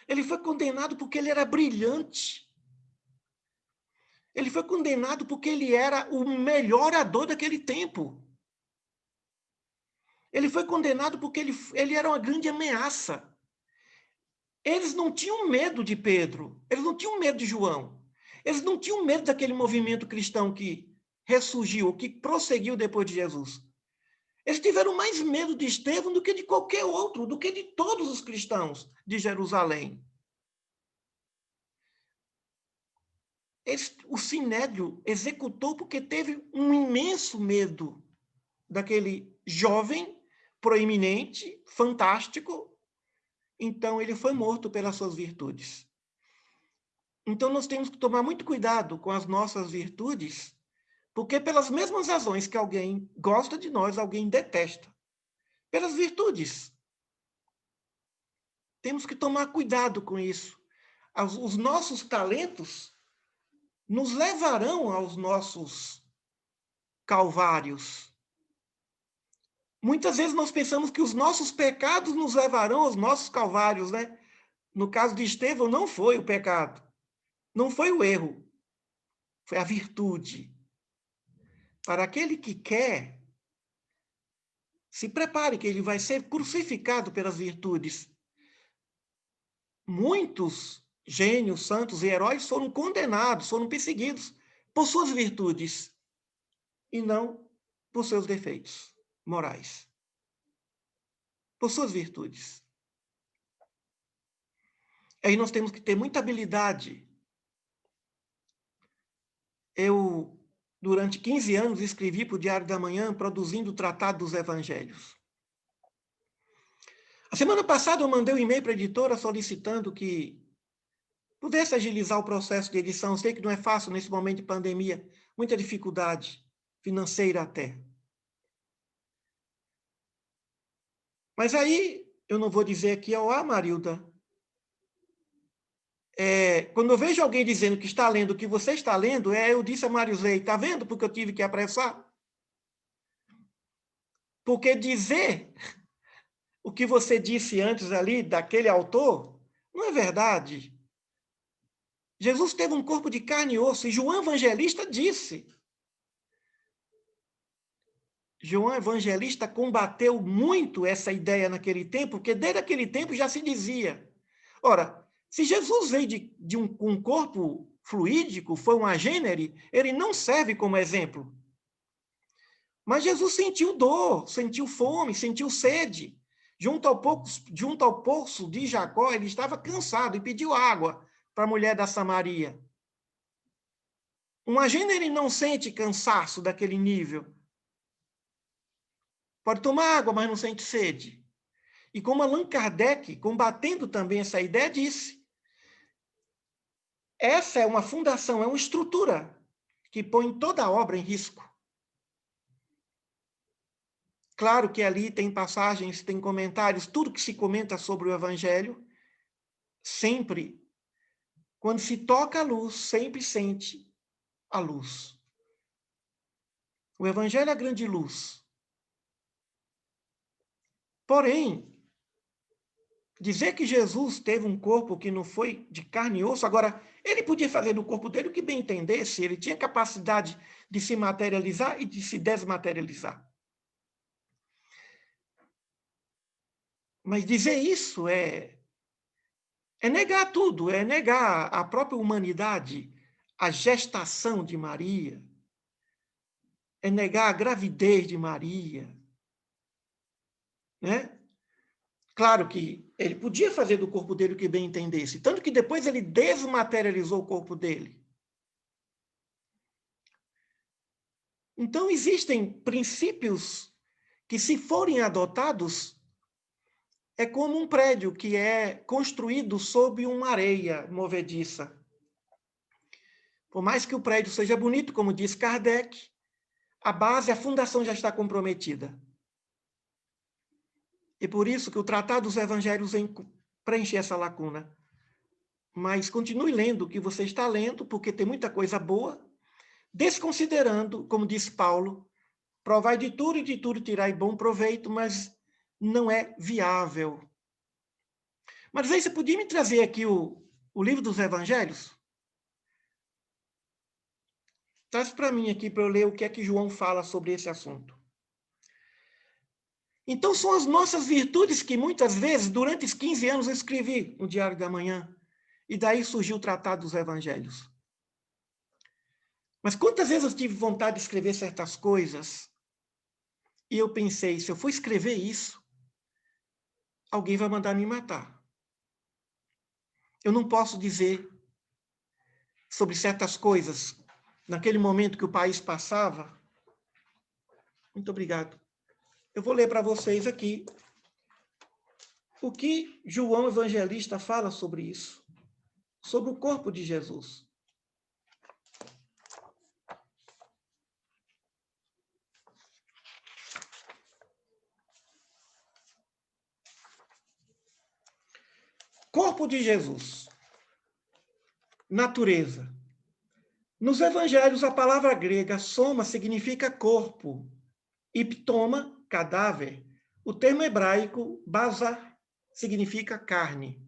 Ele foi condenado porque ele era brilhante. Ele foi condenado porque ele era o melhor orador daquele tempo. Ele foi condenado porque ele era uma grande ameaça. Eles não tinham medo de Pedro. Eles não tinham medo de João. Eles não tinham medo daquele movimento cristão que ressurgiu, que prosseguiu depois de Jesus. Eles tiveram mais medo de Estevão do que de qualquer outro, do que de todos os cristãos de Jerusalém. O Sinédrio executou porque teve um imenso medo daquele jovem, proeminente, fantástico. Então, ele foi morto pelas suas virtudes. Então, nós temos que tomar muito cuidado com as nossas virtudes, porque pelas mesmas razões que alguém gosta de nós, alguém detesta. Pelas virtudes. Temos que tomar cuidado com isso. Os nossos talentos nos levarão aos nossos calvários. Muitas vezes nós pensamos que os nossos pecados nos levarão aos nossos calvários, né? No caso de Estevão, não foi o pecado. Não foi o erro. Foi a virtude. Para aquele que quer, se prepare que ele vai ser crucificado pelas virtudes. Muitos gênios, santos e heróis foram condenados, foram perseguidos por suas virtudes e não por seus defeitos morais. Por suas virtudes. Aí nós temos que ter muita habilidade. Eu, durante 15 anos, escrevi para o Diário da Manhã, produzindo o Tratado dos Evangelhos. A semana passada eu mandei um e-mail para a editora solicitando que pudesse agilizar o processo de edição. Eu sei que não é fácil nesse momento de pandemia, muita dificuldade financeira até. Mas aí, eu não vou dizer aqui, Marilda, quando eu vejo alguém dizendo que está lendo o que você está lendo, eu disse a Marilei, está vendo porque eu tive que apressar? Porque dizer o que você disse antes ali, daquele autor, não é verdade. Jesus teve um corpo de carne e osso, e João Evangelista disse. João Evangelista combateu muito essa ideia naquele tempo, porque desde aquele tempo já se dizia. Ora, se Jesus veio de um corpo fluídico, foi um agênere, ele não serve como exemplo. Mas Jesus sentiu dor, sentiu fome, sentiu sede. Junto ao poço de Jacó, ele estava cansado e pediu água para a mulher da Samaria. Um agênere não sente cansaço daquele nível. Pode tomar água, mas não sente sede. E como Allan Kardec, combatendo também essa ideia, disse: essa é uma fundação, é uma estrutura que põe toda a obra em risco. Claro que ali tem passagens, tem comentários, tudo que se comenta sobre o Evangelho, sempre, quando se toca a luz, sempre sente a luz. O Evangelho é a grande luz. Porém, dizer que Jesus teve um corpo que não foi de carne e osso, agora, ele podia fazer do corpo dele o que bem entendesse, ele tinha capacidade de se materializar e de se desmaterializar. Mas dizer isso é negar tudo, é negar a própria humanidade, a gestação de Maria, é negar a gravidez de Maria, né? Claro que ele podia fazer do corpo dele o que bem entendesse, tanto que depois ele desmaterializou o corpo dele. Então, existem princípios que, se forem adotados, é como um prédio que é construído sob uma areia movediça. Por mais que o prédio seja bonito, como diz Kardec, a base, a fundação já está comprometida. E por isso que o Tratado dos Evangelhos vem preencher essa lacuna. Mas continue lendo o que você está lendo, porque tem muita coisa boa, desconsiderando, como diz Paulo, provai de tudo e de tudo tirai bom proveito, mas não é viável. Mas aí você podia me trazer aqui o livro dos Evangelhos? Traz para mim aqui para eu ler o que é que João fala sobre esse assunto. Então, são as nossas virtudes que muitas vezes, durante os 15 anos, eu escrevi no Diário da Manhã. E daí surgiu o Tratado dos Evangelhos. Mas quantas vezes eu tive vontade de escrever certas coisas e eu pensei, se eu for escrever isso, alguém vai mandar me matar. Eu não posso dizer sobre certas coisas naquele momento que o país passava. Muito obrigado. Eu vou ler para vocês aqui o que João Evangelista fala sobre isso, sobre o corpo de Jesus. Corpo de Jesus. Natureza. Nos evangelhos, a palavra grega soma significa corpo e ptoma, cadáver. O termo hebraico basar significa carne.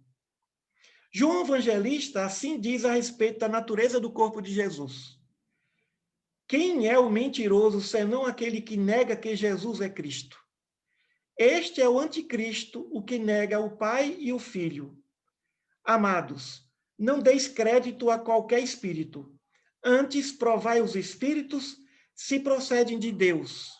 João Evangelista assim diz a respeito da natureza do corpo de Jesus. Quem é o mentiroso senão aquele que nega que Jesus é Cristo? Este é o anticristo, o que nega o Pai e o Filho. Amados, não deis crédito a qualquer espírito. Antes, provai os espíritos se procedem de Deus.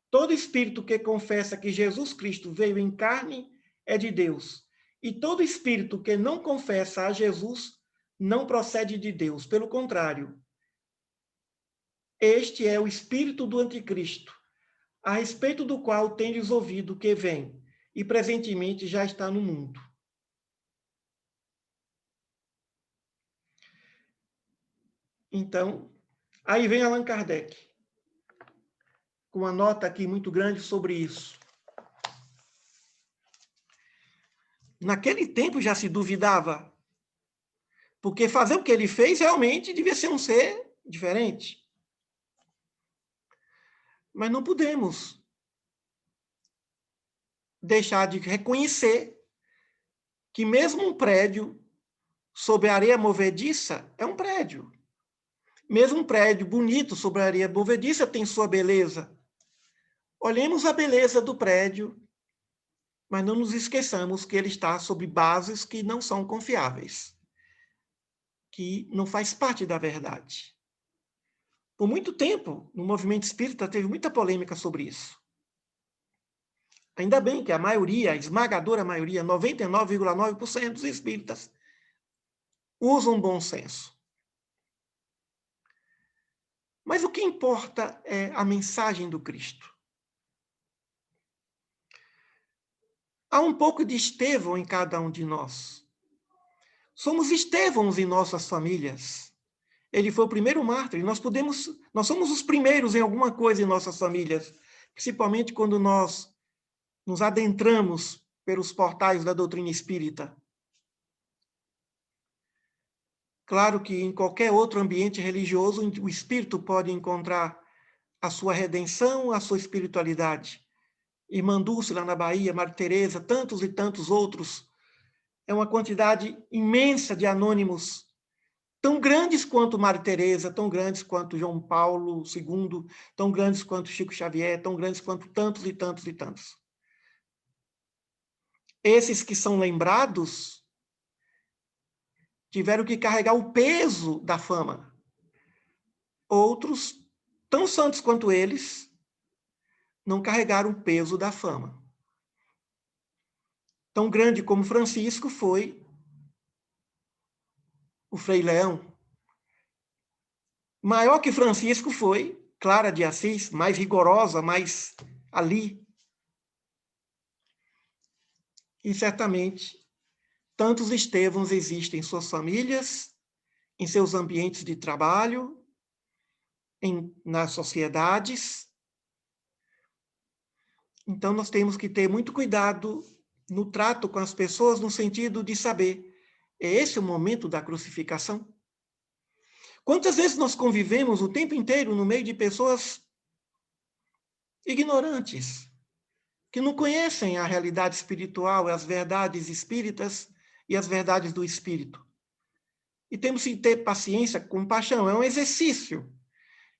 Todo espírito que confessa que Jesus Cristo veio em carne é de Deus. E todo espírito que não confessa a Jesus não procede de Deus. Pelo contrário, este é o espírito do anticristo, a respeito do qual tendes ouvido que vem, e presentemente já está no mundo. Então, aí vem Allan Kardec, com uma nota aqui muito grande sobre isso. Naquele tempo já se duvidava, porque fazer o que ele fez realmente devia ser um ser diferente. Mas não podemos deixar de reconhecer que mesmo um prédio sobre areia movediça é um prédio. Mesmo um prédio bonito sobre areia movediça tem sua beleza. Olhemos a beleza do prédio, mas não nos esqueçamos que ele está sobre bases que não são confiáveis, que não faz parte da verdade. Por muito tempo, no movimento espírita, teve muita polêmica sobre isso. Ainda bem que a maioria, a esmagadora maioria, 99,9% dos espíritas, usam bom senso. Mas o que importa é a mensagem do Cristo. Há um pouco de Estevão em cada um de nós. Somos Estevãos em nossas famílias. Ele foi o primeiro mártir. Nós somos os primeiros em alguma coisa em nossas famílias, principalmente quando nós nos adentramos pelos portais da doutrina espírita. Claro que em qualquer outro ambiente religioso, o espírito pode encontrar a sua redenção, a sua espiritualidade. Irmã Dulce, lá na Bahia, Maria Teresa, tantos e tantos outros. É uma quantidade imensa de anônimos, tão grandes quanto Maria Teresa, tão grandes quanto João Paulo II, tão grandes quanto Chico Xavier, tão grandes quanto tantos e tantos e tantos. Esses que são lembrados tiveram que carregar o peso da fama. Outros, tão santos quanto eles, não carregaram o peso da fama. Tão grande como Francisco foi o Frei Leão. Maior que Francisco foi Clara de Assis, mais rigorosa, mais ali. E certamente, tantos Estevãos existem em suas famílias, em seus ambientes de trabalho, nas sociedades. Então, nós temos que ter muito cuidado no trato com as pessoas, no sentido de saber, é esse o momento da crucificação? Quantas vezes nós convivemos o tempo inteiro no meio de pessoas ignorantes, que não conhecem a realidade espiritual, as verdades espíritas e as verdades do espírito. E temos que ter paciência, compaixão, é um exercício.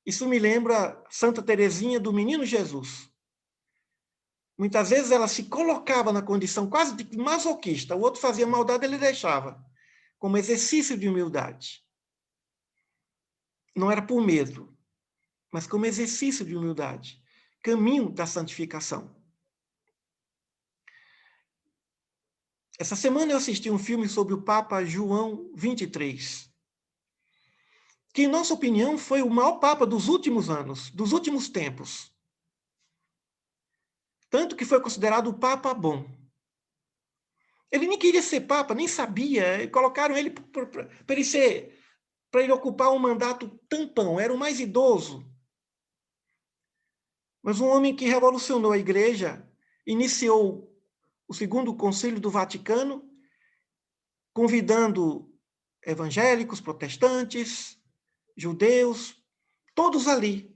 Isso me lembra Santa Teresinha do Menino Jesus. Muitas vezes ela se colocava na condição quase de masoquista, o outro fazia maldade, ele deixava, como exercício de humildade. Não era por medo, mas como exercício de humildade, caminho da santificação. Essa semana eu assisti um filme sobre o Papa João XXIII, que, em nossa opinião, foi o maior Papa dos últimos anos, dos últimos tempos. Tanto que foi considerado o Papa bom. Ele nem queria ser Papa, nem sabia, colocaram ele para ele ocupar um mandato tampão, era o mais idoso. Mas um homem que revolucionou a Igreja, iniciou o Segundo Concílio do Vaticano, convidando evangélicos, protestantes, judeus, todos ali,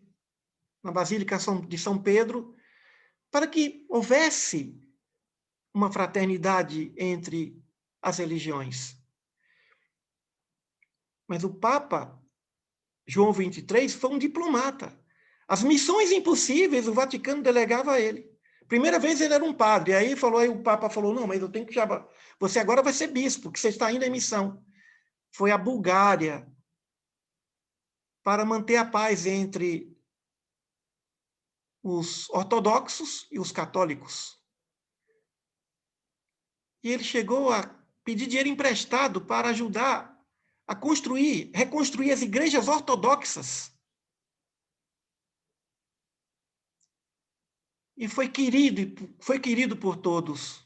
na Basílica de São Pedro, para que houvesse uma fraternidade entre as religiões. Mas o Papa João XXIII foi um diplomata. As missões impossíveis, o Vaticano delegava a ele. Primeira vez ele era um padre, aí o Papa falou, não, mas eu tenho que chamar, você agora vai ser bispo, porque você está indo em missão. Foi a Bulgária, para manter a paz entre os ortodoxos e os católicos. E ele chegou a pedir dinheiro emprestado para ajudar a reconstruir as igrejas ortodoxas. E foi querido por todos.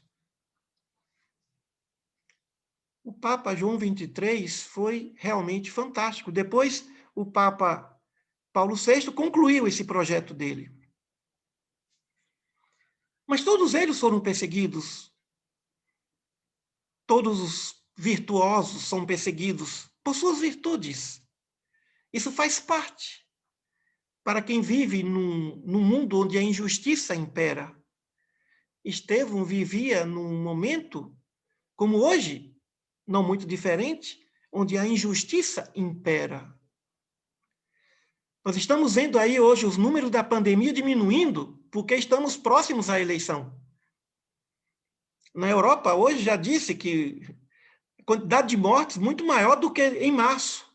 O Papa João XXIII foi realmente fantástico. Depois, o Papa Paulo VI concluiu esse projeto dele. Mas todos eles foram perseguidos. Todos os virtuosos são perseguidos por suas virtudes. Isso faz parte. Para quem vive num mundo onde a injustiça impera. Estevão vivia num momento, como hoje, não muito diferente, onde a injustiça impera. Nós estamos vendo aí hoje os números da pandemia diminuindo, porque estamos próximos à eleição. Na Europa, hoje, já disse que a quantidade de mortes muito maior do que em março.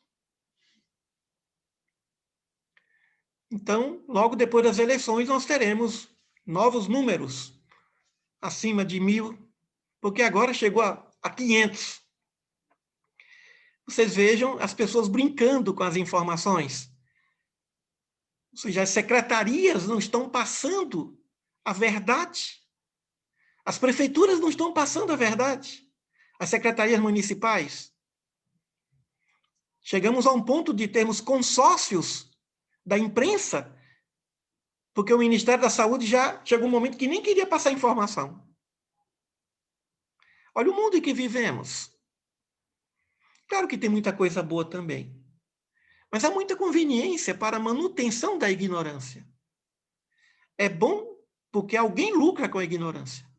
Então, logo depois das eleições, nós teremos novos números, acima de 1.000, porque agora chegou a 500. Vocês vejam as pessoas brincando com as informações. Ou seja, as secretarias não estão passando a verdade. As prefeituras não estão passando a verdade. As secretarias municipais. Chegamos a um ponto de termos consórcios da imprensa, porque o Ministério da Saúde já chegou um momento que nem queria passar informação. Olha o mundo em que vivemos. Claro que tem muita coisa boa também, mas há muita conveniência para a manutenção da ignorância. É bom porque alguém lucra com a ignorância.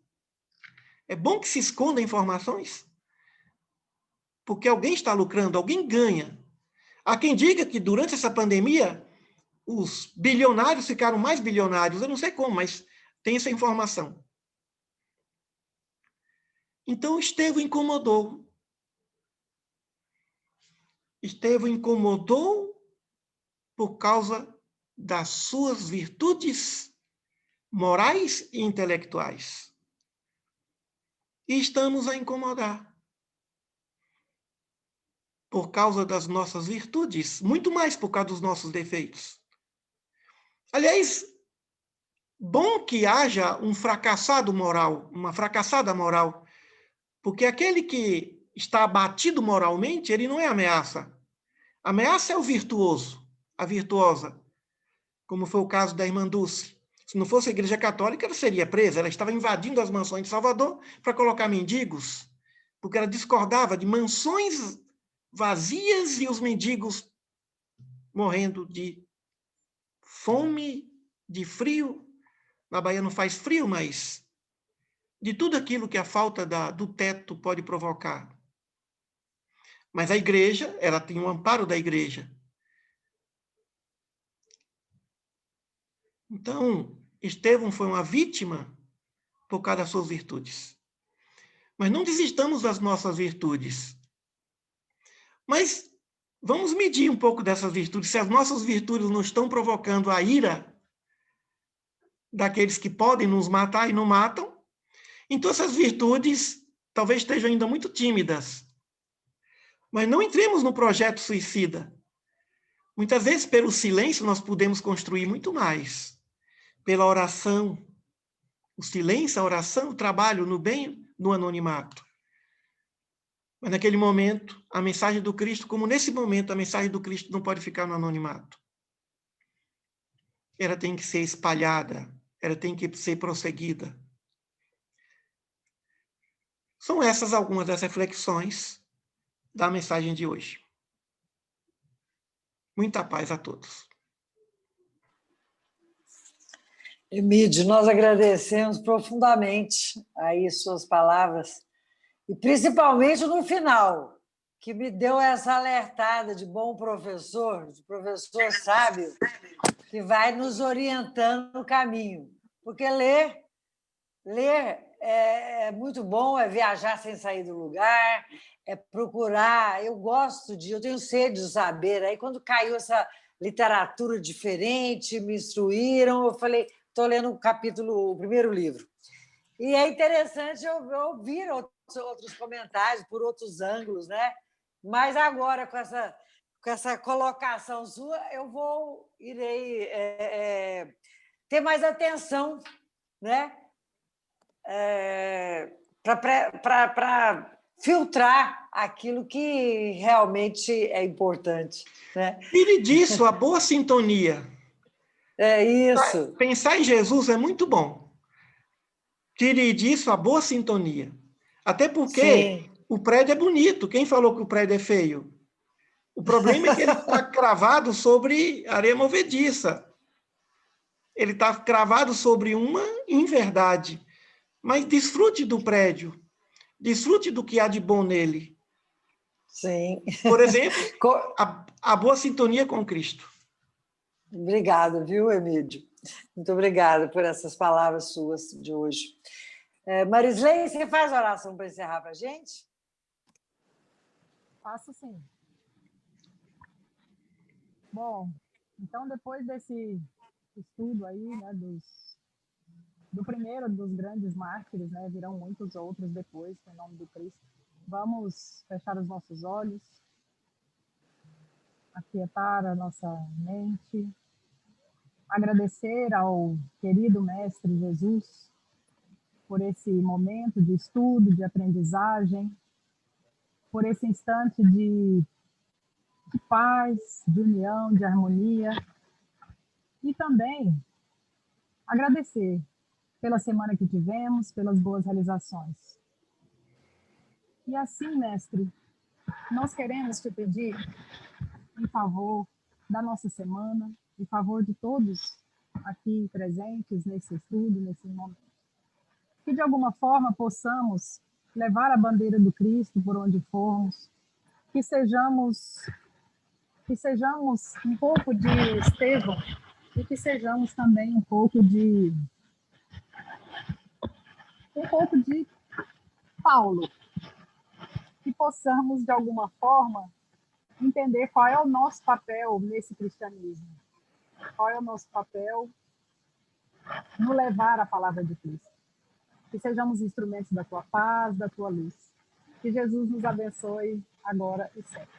É bom que se esconda informações, porque alguém está lucrando, alguém ganha. Há quem diga que durante essa pandemia, os bilionários ficaram mais bilionários. Eu não sei como, mas tem essa informação. Então, Estevão incomodou. Estevão incomodou por causa das suas virtudes morais e intelectuais. E estamos a incomodar por causa das nossas virtudes, muito mais por causa dos nossos defeitos. Aliás, bom que haja um fracassado moral, uma fracassada moral, porque aquele que está abatido moralmente, ele não é ameaça. A ameaça é o virtuoso, a virtuosa, como foi o caso da irmã Dulce. Se não fosse a Igreja Católica, ela seria presa. Ela estava invadindo as mansões de Salvador para colocar mendigos, porque ela discordava de mansões vazias e os mendigos morrendo de fome, de frio. Na Bahia não faz frio, mas de tudo aquilo que a falta do teto pode provocar. Mas a igreja, ela tem o amparo da igreja. Então, Estevão foi uma vítima por causa das suas virtudes. Mas não desistamos das nossas virtudes. Mas vamos medir um pouco dessas virtudes. Se as nossas virtudes não estão provocando a ira daqueles que podem nos matar e não matam, então essas virtudes talvez estejam ainda muito tímidas. Mas não entremos no projeto suicida. Muitas vezes, pelo silêncio, nós podemos construir muito mais. Pela oração. O silêncio, a oração, o trabalho no bem, no anonimato. Mas naquele momento, a mensagem do Cristo, como nesse momento, a mensagem do Cristo não pode ficar no anonimato. Ela tem que ser espalhada, ela tem que ser prosseguida. São essas algumas das reflexões da mensagem de hoje. Muita paz a todos. Emídio, nós agradecemos profundamente aí suas palavras, e principalmente no final, que me deu essa alertada de bom professor, de professor sábio, que vai nos orientando no caminho. Porque ler é muito bom, é viajar sem sair do lugar, é procurar. Eu tenho sede de saber. Aí, quando caiu essa literatura diferente, me instruíram, eu falei, estou lendo o primeiro livro. E é interessante eu ouvir outros comentários por outros ângulos, né? Mas agora, com essa colocação sua, irei ter mais atenção, né? Para filtrar aquilo que realmente é importante, né? Tire disso a boa sintonia. É isso. Pensar em Jesus é muito bom. Tire disso a boa sintonia. Até porque o prédio é bonito. Quem falou que o prédio é feio? O problema é que ele está cravado sobre areia movediça. Ele está cravado sobre uma inverdade. Mas desfrute do prédio. Desfrute do que há de bom nele. Sim. Por exemplo, a boa sintonia com Cristo. Obrigada, viu, Emídio? Muito obrigada por essas palavras suas de hoje. Marisley, você faz oração para encerrar para a gente? Faço sim. Bom, então depois desse estudo aí, né, do primeiro dos grandes mártires, né, virão muitos outros depois, em nome do Cristo. Vamos fechar os nossos olhos, aquietar a nossa mente, agradecer ao querido Mestre Jesus por esse momento de estudo, de aprendizagem, por esse instante de paz, de união, de harmonia. E também agradecer pela semana que tivemos, pelas boas realizações. E assim, mestre, nós queremos te pedir em favor da nossa semana, em favor de todos aqui presentes nesse estudo, nesse momento, que de alguma forma possamos levar a bandeira do Cristo por onde formos, que sejamos um pouco de Estevão e que sejamos também um pouco de Paulo, que possamos de alguma forma entender qual é o nosso papel nesse cristianismo, qual é o nosso papel no levar a palavra de Cristo. Que sejamos instrumentos da tua paz, da tua luz. Que Jesus nos abençoe agora e sempre.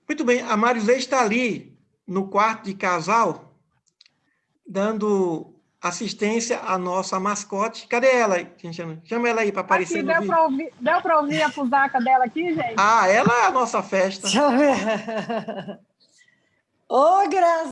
Muito bem, a Marilei está ali no quarto de casal, dando assistência à nossa mascote. Cadê ela? Chama ela aí para aparecer aqui, no vídeo. Deu para ouvir a fusaca dela aqui, gente? Ah, ela é a nossa festa. Deixa eu ver. Ô, Graça!